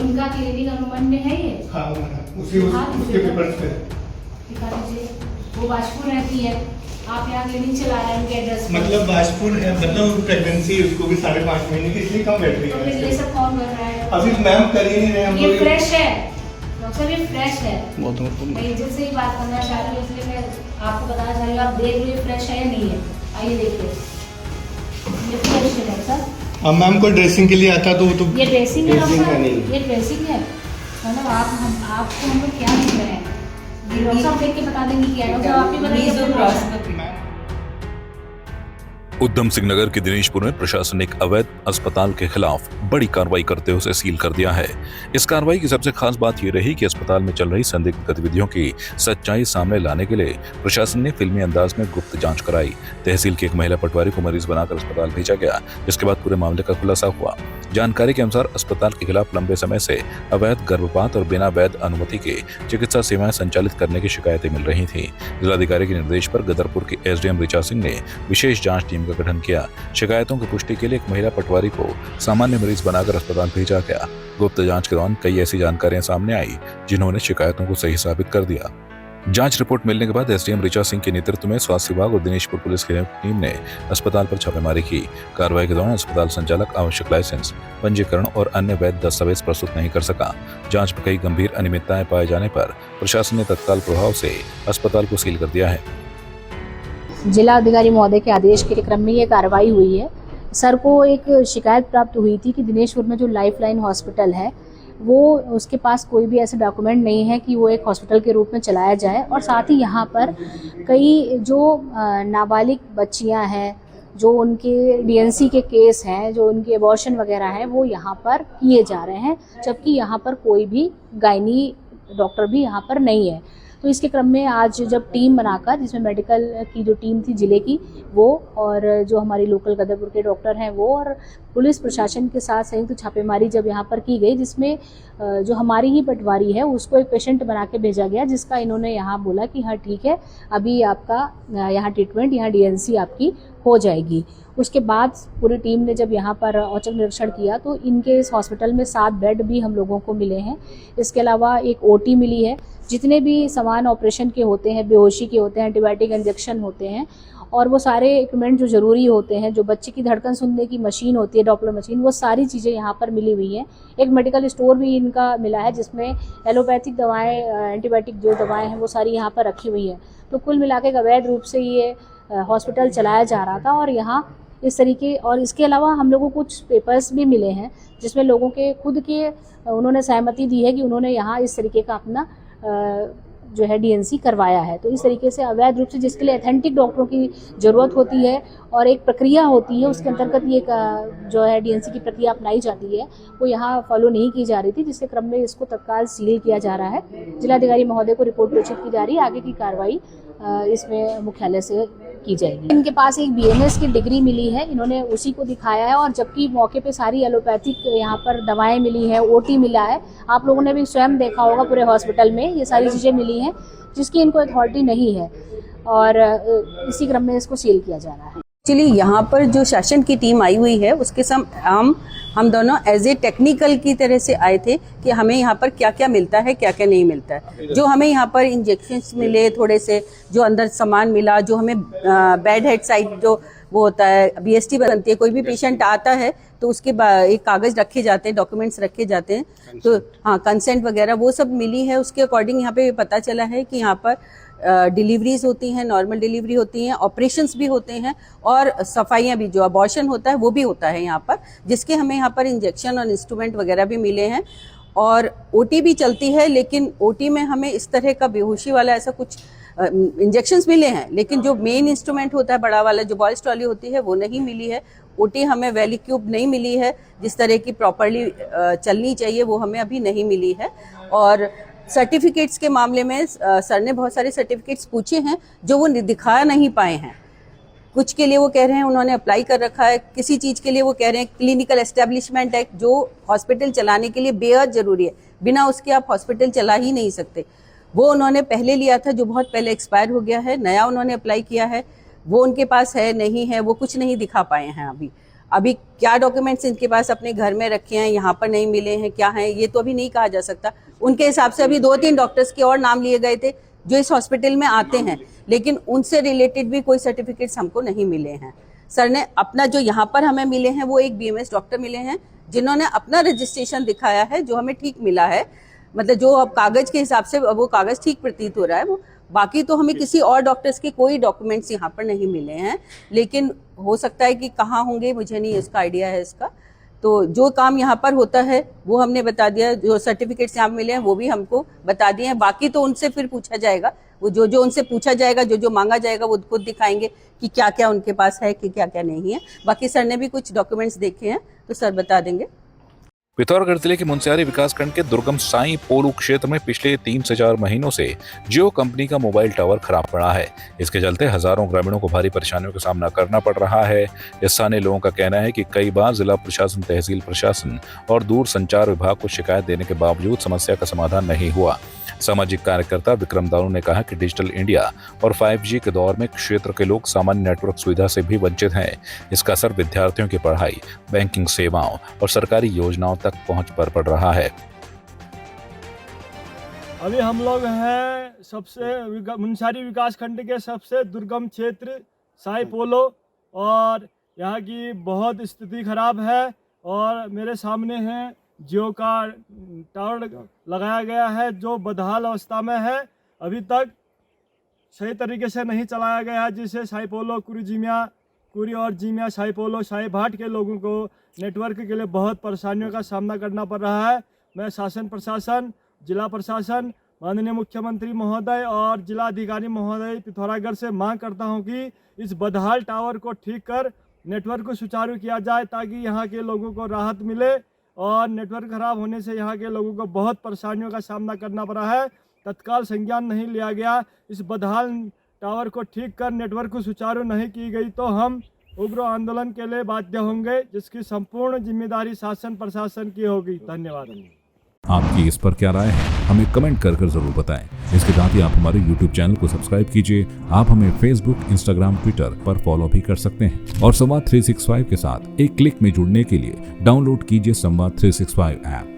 उनका क्लिनिक अनुमान में है ये? हाँ उसके पेपर्स पे दिखा दीजिए। वो बाजपुर रहती है, आप यहाँ क्लिनिक चला रहे हैं उनके एड्रेस पर। मतलब बाजपुर है, मतलब प्रेगनेंसी उसको भी 5.5 महीने की, इसलिए कम बैठ रही तो फिर ये है। सब कौन कर रहा है? अभी मैम कर ही नहीं रहे हम ये लोग। फ्रेश है डॉक्टर साहब, ये फ्रेश है। मैं एजेंट से ही बात करना चाह रही हूँ, इसलिए मैं आपको बताना चाह रही हूँ, आप देख लो ये फ्रेश है या नहीं है। आइए देखिए, ये फ्रेश है डॉक्टर साहब। अब मैम को ड्रेसिंग के लिए आता तो वो तो ये ड्रेसिंग है डॉक्टर ड्रेसिंग का साहब, नहीं। ये ड्रेसिंग है। मतलब आपको हम लोग क्या लिख रहे हैं? ये डॉक्टर साहब देख के बता देंगे क्या है। डॉक्टर साहब आप ही बताइए। उधम सिंह नगर के दिनेशपुर में प्रशासन ने एक अवैध अस्पताल के खिलाफ बड़ी कार्रवाई करते हुए उसे सील कर दिया है। इस कार्रवाई की सबसे खास बात ये रही कि अस्पताल में चल रही संदिग्ध गतिविधियों की सच्चाई सामने लाने के लिए प्रशासन ने फिल्मी अंदाज में गुप्त जांच कराई। तहसील की एक महिला पटवारी को मरीज बनाकर अस्पताल भेजा गया, जिसके बाद पूरे मामले का खुलासा हुआ। जानकारी के अनुसार अस्पताल के खिलाफ लंबे समय से अवैध गर्भपात और बिना वैध अनुमति के चिकित्सा सेवाएं संचालित करने की शिकायतें मिल रही थी। जिलाधिकारी के निर्देश पर गदरपुर के एसडीएम ऋचा सिंह ने विशेष जांच टीम का गठन किया। शिकायतों की पुष्टि के लिए एक महिला पटवारी को सामान्य मरीज बनाकर अस्पताल भेजा गया। गुप्त जांच के दौरान कई ऐसी जानकारियां सामने आई जिन्होंने शिकायतों को सही साबित कर दिया। जांच रिपोर्ट मिलने के बाद एसडीएम ऋचा सिंह के नेतृत्व में स्वास्थ्य विभाग और दिनेशपुर पुलिस की टीम ने अस्पताल पर छापेमारी की। कार्रवाई के दौरान अस्पताल संचालक आवश्यक लाइसेंस, पंजीकरण और अन्य वैध दस्तावेज प्रस्तुत नहीं कर सका। जांच में कई गंभीर अनियमितताएं पाए जाने पर प्रशासन ने तत्काल प्रभाव से अस्पताल को सील कर दिया है। जिला अधिकारी महोदय के आदेश के क्रम में ये कार्रवाई हुई है। सर को एक शिकायत प्राप्त हुई थी कि दिनेशपुर में जो लाइफलाइन हॉस्पिटल है वो उसके पास कोई भी ऐसे डॉक्यूमेंट नहीं है कि वो एक हॉस्पिटल के रूप में चलाया जाए, और साथ ही यहाँ पर कई जो नाबालिग बच्चियाँ हैं, जो उनके डीएनसी के केस हैं, जो उनके एबॉर्शन वगैरह हैं, वो यहाँ पर किए जा रहे हैं, जबकि यहाँ पर कोई भी गायनी डॉक्टर भी यहाँ पर नहीं है। तो इसके क्रम में आज जब टीम बनाकर, जिसमें मेडिकल की जो टीम थी जिले की वो, और जो हमारी लोकल गदरपुर के डॉक्टर हैं वो, और पुलिस प्रशासन के साथ संयुक्त छापेमारी जब यहाँ पर की गई, जिसमें जो हमारी ही पटवारी है उसको एक पेशेंट बना के भेजा गया, जिसका इन्होंने यहाँ बोला कि हाँ ठीक है, अभी आपका यहाँ ट्रीटमेंट, यहाँ डीएनसी आपकी हो जाएगी। उसके बाद पूरी टीम ने जब यहाँ पर औचक निरीक्षण किया तो इनके इस हॉस्पिटल में 7 बेड भी हम लोगों को मिले हैं। इसके अलावा एक ओटी मिली है। जितने भी सामान ऑपरेशन के होते हैं, बेहोशी के होते हैं, एंटीबायोटिक इंजेक्शन होते हैं, और वो सारे इक्विपमेंट जो ज़रूरी होते हैं, जो बच्चे की धड़कन सुनने की मशीन होती है, डॉपलर मशीन, वो सारी चीज़ें यहाँ पर मिली हुई हैं। एक मेडिकल स्टोर भी इनका मिला है, जिसमें एलोपैथिक दवाएँ, एंटीबायोटिक जो दवाएँ हैं वो सारी यहाँ पर रखी हुई हैं। तो कुल मिला के अवैध रूप से ये हॉस्पिटल चलाया जा रहा था, और यहाँ इस तरीके, और इसके अलावा हम लोगों को कुछ पेपर्स भी मिले हैं जिसमें लोगों के खुद के उन्होंने सहमति दी है कि उन्होंने यहाँ इस तरीके का अपना जो है डीएनसी करवाया है। तो इस तरीके से अवैध रूप से, जिसके लिए अथेंटिक डॉक्टरों की ज़रूरत होती है और एक प्रक्रिया होती है, उसके अंतर्गत ये जो है डीएनसी की प्रक्रिया अपनाई जाती है, वो यहाँ फॉलो नहीं की जा रही थी, जिसके क्रम में इसको तत्काल सील किया जा रहा है। जिलाधिकारी महोदय को रिपोर्ट प्रेषित की जा रही है। आगे की कार्रवाई इसमें मुख्यालय से की जाएगी। इनके पास एक बीएमएस की डिग्री मिली है, इन्होंने उसी को दिखाया है, और जबकि मौके पे सारी एलोपैथिक यहाँ पर दवाएं मिली हैं, ओटी मिला है। आप लोगों ने भी स्वयं देखा होगा पूरे हॉस्पिटल में ये सारी चीज़ें मिली हैं, जिसकी इनको अथॉरिटी नहीं है, और इसी क्रम में इसको सील किया जा रहा है। एक्चुअली यहाँ पर जो शासन की टीम आई हुई है उसके साथ हम दोनों एज ए टेक्निकल की तरह से आए थे कि हमें यहाँ पर क्या क्या मिलता है, क्या क्या नहीं मिलता है। जो हमें यहाँ पर इंजेक्शंस मिले, थोड़े से जो अंदर सामान मिला, जो हमें बेड हेड साइड जो वो होता है, बीएसटी बनती है, कोई भी पेशेंट आता है तो उसके एक कागज रखे जाते हैं, डॉक्यूमेंट्स रखे जाते हैं, तो हाँ कंसेंट वगैरह वो सब मिली है। उसके अकॉर्डिंग यहाँ पे पता चला है कि यहाँ पर डिलीवरीज होती हैं, नॉर्मल डिलीवरी होती हैं, ऑपरेशंस भी होते हैं, और सफाइयाँ भी, जो अबॉर्शन होता है वो भी होता है यहाँ पर, जिसके हमें यहाँ पर इंजेक्शन और इंस्ट्रूमेंट वगैरह भी मिले हैं। और ओटी भी चलती है, लेकिन ओटी में हमें इस तरह का बेहोशी वाला ऐसा कुछ इंजेक्शंस मिले हैं, लेकिन जो मेन इंस्ट्रूमेंट होता है बड़ा वाला, जो बॉयज ट्रॉली होती है, वो नहीं मिली है। ओटी हमें वैली क्यूब नहीं मिली है, जिस तरह की प्रॉपरली चलनी चाहिए वो हमें अभी नहीं मिली है। और सर्टिफिकेट्स के मामले में सर ने बहुत सारे सर्टिफिकेट्स पूछे हैं जो वो दिखा नहीं पाए हैं। कुछ के लिए वो कह रहे हैं उन्होंने अप्लाई कर रखा है, किसी चीज़ के लिए वो कह रहे हैं क्लिनिकल एस्टेब्लिशमेंट एक्ट, जो हॉस्पिटल चलाने के लिए बेहद ज़रूरी है, बिना उसके आप हॉस्पिटल चला ही नहीं सकते। वो उन्होंने पहले लिया था, जो बहुत पहले एक्सपायर हो गया है। नया उन्होंने अप्लाई किया है, वो उनके पास है नहीं है, वो कुछ नहीं दिखा पाए हैं अभी। अभी क्या डॉक्यूमेंट्स इनके पास अपने घर में रखे हैं, यहाँ पर नहीं मिले हैं, क्या है ये तो अभी नहीं कहा जा सकता। उनके हिसाब से अभी 2-3 डॉक्टर्स के और नाम लिए गए थे जो इस हॉस्पिटल में आते हैं, लेकिन उनसे रिलेटेड भी कोई सर्टिफिकेट्स हमको नहीं मिले हैं। सर ने अपना जो यहाँ पर हमें मिले हैं वो एक BMS डॉक्टर मिले हैं जिन्होंने अपना रजिस्ट्रेशन दिखाया है, जो हमें ठीक मिला है, मतलब जो अब कागज के हिसाब से वो कागज ठीक प्रतीत हो रहा है वो। बाकी तो हमें किसी और डॉक्टर्स के कोई डॉक्यूमेंट्स यहाँ पर नहीं मिले हैं, लेकिन हो सकता है कि कहाँ होंगे, मुझे नहीं इसका आइडिया है इसका। तो जो काम यहाँ पर होता है वो हमने बता दिया, जो सर्टिफिकेट्स यहाँ मिले हैं वो भी हमको बता दिए हैं। बाकी तो उनसे फिर पूछा जाएगा, वो जो उनसे पूछा जाएगा, जो मांगा जाएगा वो खुद दिखाएंगे कि क्या क्या उनके पास है, कि क्या क्या नहीं है। बाकी सर ने भी कुछ डॉक्यूमेंट्स देखे हैं तो सर बता देंगे। पिथौरागढ़ जिले के मुनस्यारी विकासखंड के दुर्गम साई पोलू क्षेत्र में पिछले 3 से 4 महीनों से जियो कंपनी का मोबाइल टावर खराब पड़ा है। इसके चलते हजारों ग्रामीणों को भारी परेशानियों का सामना करना पड़ रहा है। स्थानीय लोगों का कहना है कि कई बार जिला प्रशासन, तहसील प्रशासन और दूर संचार विभाग को शिकायत देने के बावजूद समस्या का समाधान नहीं हुआ। सामाजिक कार्यकर्ता विक्रम दानू ने कहा कि डिजिटल इंडिया और 5G के दौर में क्षेत्र के लोग सामान्य नेटवर्क सुविधा से भी वंचित हैं। इसका असर विद्यार्थियों की पढ़ाई, बैंकिंग सेवाओं और सरकारी योजनाओं तक पहुंच पर पड़ रहा है। अभी हम लोग हैं सबसे मुनस्यारी विकास खंड के सबसे दुर्गम क्षेत्र साई पोलो, और यहाँ की बहुत स्थिति खराब है। और मेरे सामने है जियो का टावर लगाया गया है जो बदहाल अवस्था में है, अभी तक सही तरीके से नहीं चलाया गया है, जिससे साई पोलो, कुरी और जीमिया, साई पोलो, साई भाट के लोगों को नेटवर्क के लिए बहुत परेशानियों का सामना करना पड़ रहा है। मैं शासन प्रशासन, जिला प्रशासन, माननीय मुख्यमंत्री महोदय और जिला अधिकारी महोदय पिथौरागढ़ से मांग करता हूं कि इस बदहाल टावर को ठीक कर नेटवर्क को सुचारू किया जाए, ताकि यहाँ के लोगों को राहत मिले। और नेटवर्क खराब होने से यहाँ के लोगों को बहुत परेशानियों का सामना करना पड़ा है। तत्काल संज्ञान नहीं लिया गया, इस बदहाल टावर को ठीक कर नेटवर्क को सुचारू नहीं की गई तो हम उग्र आंदोलन के लिए बाध्य होंगे, जिसकी संपूर्ण जिम्मेदारी शासन प्रशासन की होगी। धन्यवाद। आपकी इस पर क्या राय है, हमें कमेंट कर जरूर बताएं। इसके साथ ही आप हमारे YouTube चैनल को सब्सक्राइब कीजिए। आप हमें Facebook, Instagram, Twitter पर फॉलो भी कर सकते हैं। और संवाद 365 के साथ एक क्लिक में जुड़ने के लिए डाउनलोड कीजिए संवाद 365 ऐप।